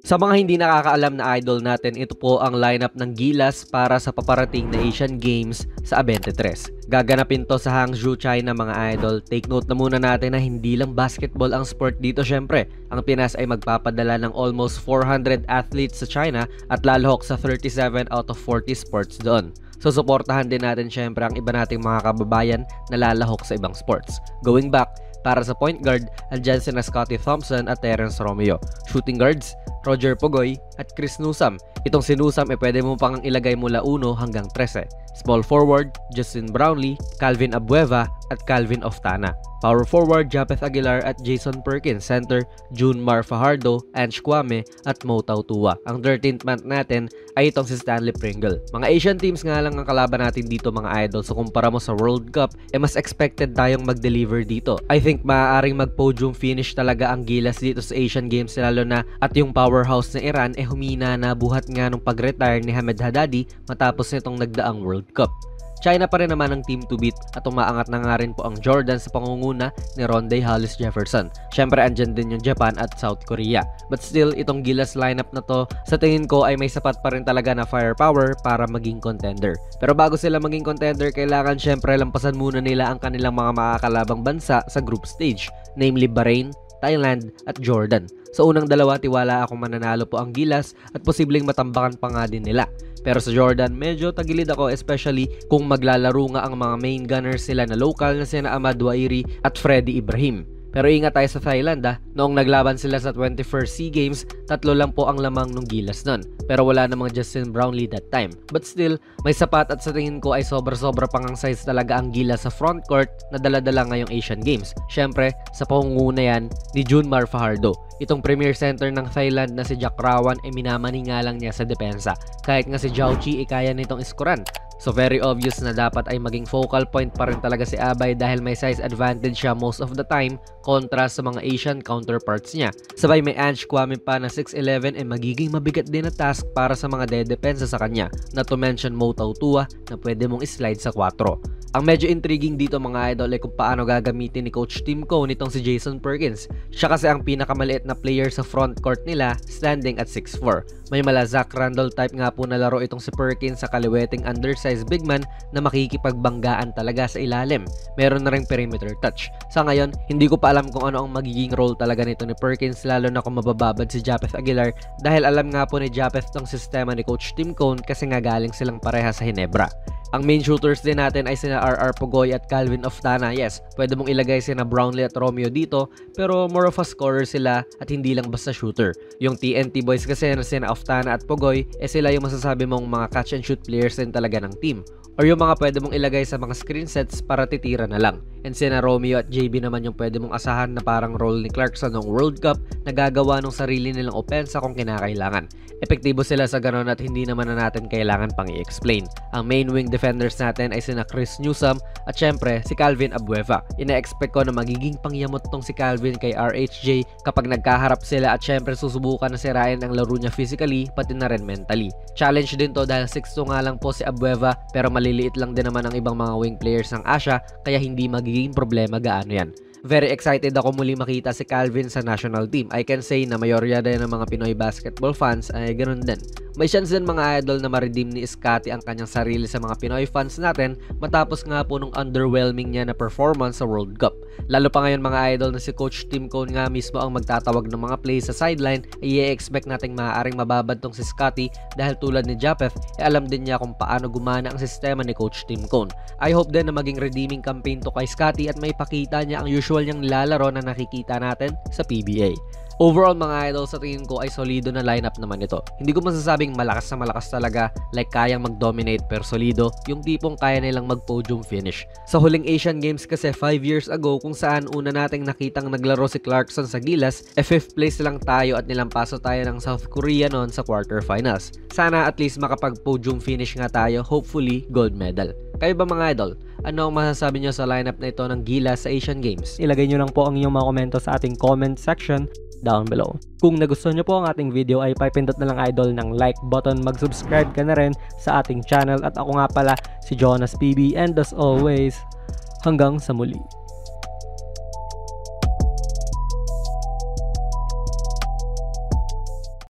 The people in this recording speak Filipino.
Sa mga hindi nakakaalam na idol natin, ito po ang lineup ng Gilas para sa paparating na Asian Games sa A23. Gaganapin to sa Hangzhou, China mga idol. Take note na muna natin na hindi lang basketball ang sport dito syempre. Ang Pinas ay magpapadala ng almost 400 athletes sa China at lalahok sa 37 out of 40 sports doon. So suportahan din natin syempre ang iba nating mga kababayan na lalahok sa ibang sports. Going back, para sa point guard, andyan sina Scottie Thompson at Terence Romeo. Shooting guards, Roger Pogoy at Chris Newsome. Itong si Newsome pwede mo pang ilagay mula 1 hanggang 13. Small forward, Justin Brownlee, Calvin Abueva at Calvin Oftana. Power forward, Japeth Aguilar at Jason Perkins. Center, Junmar Fajardo, Ange Kwame at Mo Tautua. Ang 13th man natin ay itong si Stanley Pringle. Mga Asian teams nga lang ang kalaban natin dito mga idol. So kumpara mo sa World Cup, mas expected tayong mag-deliver dito. I think maaaring mag-podium finish talaga ang Gilas dito sa Asian Games, lalo na at yung powerhouse na Iran humina na buhat nga nung pag-retire ni Hamed Haddadi matapos nitong nagdaang World Cup. China pa rin naman ang team to beat at umaangat na nga rin po ang Jordan sa pangunguna ni Rondae Hollis Jefferson. Syempre andyan din yung Japan at South Korea. But still, itong Gilas lineup na to, sa tingin ko ay may sapat pa rin talaga na firepower para maging contender. Pero bago sila maging contender, kailangan syempre lampasan muna nila ang kanilang mga makakalabang bansa sa group stage, namely Bahrain, Thailand at Jordan. Sa unang dalawa, tiwala akong mananalo po ang Gilas at posibleng matambakan pa nga din nila. Pero sa Jordan, medyo tagilid ako, especially kung maglalaro nga ang mga main gunners sila na local na sina Ahmad Wairi at Freddy Ibrahim. Pero ingat tayo sa Thailand noong naglaban sila sa 21st SEA Games, 3 lang po ang lamang nung Gilas nun. Pero wala namang Justin Brownlee that time. But still, may sapat at sa tingin ko ay sobra-sobra pang ang size talaga ang Gilas sa frontcourt na dala-dala ngayong Asian Games. Syempre, sa pangunguna yan ni Junmar Fajardo. Itong premier center ng Thailand na si Jack Rawan ay minamani nga lang niya sa depensa. Kahit nga si Zhao Qi kaya nitong iskuran. So very obvious na dapat ay maging focal point pa rin talaga si Abay dahil may size advantage siya most of the time kontra sa mga Asian counterparts niya. Sabay may Ange Kwame pa na 6'11" magiging mabigat din na task para sa mga dedepensa sa kanya. Not to mention Mo Tautua na pwede mong slide sa 4. Ang medyo intriguing dito mga idol ay kung paano gagamitin ni Coach Tim Cone itong si Jason Perkins. Siya kasi ang pinakamaliit na player sa front court nila, standing at 6'4". May mala Zach Randall type nga po na laro itong si Perkins sa kaliweting undersized big man na makikipagbanggaan talaga sa ilalim. Meron na ring perimeter touch. Sa ngayon, hindi ko pa alam kung ano ang magiging role talaga nito ni Perkins, lalo na kung mabababad si Japeth Aguilar dahil alam nga po ni Japeth tong sistema ni Coach Tim Cone kasi nga galing silang pareha sa Hinebra. Ang main shooters din natin ay sina RR Pogoy at Calvin Oftana. Yes, pwede mong ilagay sina Brownlee at Romeo dito, pero more of a scorer sila at hindi lang basta shooter. Yung TNT boys kasi na sina Oftana at Pogoy, sila yung masasabi mong mga catch and shoot players din talaga ng team. Or yung mga pwede mong ilagay sa mga screen sets para titira na lang. And sina Romeo at JB naman yung pwede mong asahan na parang role ni Clarkson ng World Cup na gagawa ng sarili nilang opensa kung kinakailangan. Epektibo sila sa ganon at hindi naman na natin kailangan pang i-explain. Ang main wing defenders natin ay sina Chris Newsome at syempre si Calvin Abueva. Ina-expect ko na magiging pangyamot tong si Calvin kay RHJ kapag nagkaharap sila at syempre susubukan na sirain ang laro niya physically pati na rin mentally. Challenge din to dahil 6'2" nga lang po si Abueva pero maliliit lang din naman ang ibang mga wing players ng Asia kaya hindi magiging problema gaano yan. Very excited ako muli makita si Calvin sa national team. I can say na mayorya din ng mga Pinoy basketball fans ay ganun din. May chance din mga idol na ma-redeem ni Scottie ang kanyang sarili sa mga Pinoy fans natin matapos nga po nung underwhelming niya na performance sa World Cup. Lalo pa ngayon mga idol na si Coach Tim Cone nga mismo ang magtatawag ng mga plays sa sideline, i-expect nating maaaring mababad tong si Scottie dahil tulad ni Japeth, alam din niya kung paano gumana ang sistema ni Coach Tim Cone. I hope din na maging redeeming campaign to kay Scottie at may pakita niya ang usual niyang nilalaro na nakikita natin sa PBA. Overall mga idol, sa tingin ko ay solido na lineup naman ito. Hindi ko masasabing malakas na malakas talaga like kayang mag-dominate pero solido, yung tipong kaya nilang mag-podium finish. Sa huling Asian Games kasi 5 years ago kung saan una nating nakitang naglaro si Clarkson sa Gilas, 5th place lang tayo at nilampaso tayo ng South Korea noon sa quarterfinals. Sana at least makapag-podium finish nga tayo, hopefully gold medal. Kayo ba mga idol? Ano ang masasabi nyo sa lineup na ito ng Gilas sa Asian Games? Ilagay nyo lang po ang inyong mga komento sa ating comment section down below. Kung nagustuhan nyo po ang ating video ay pipindot na lang idol ng like button, mag-subscribe ka na rin sa ating channel at ako nga pala si Jonas PB and as always, hanggang sa muli.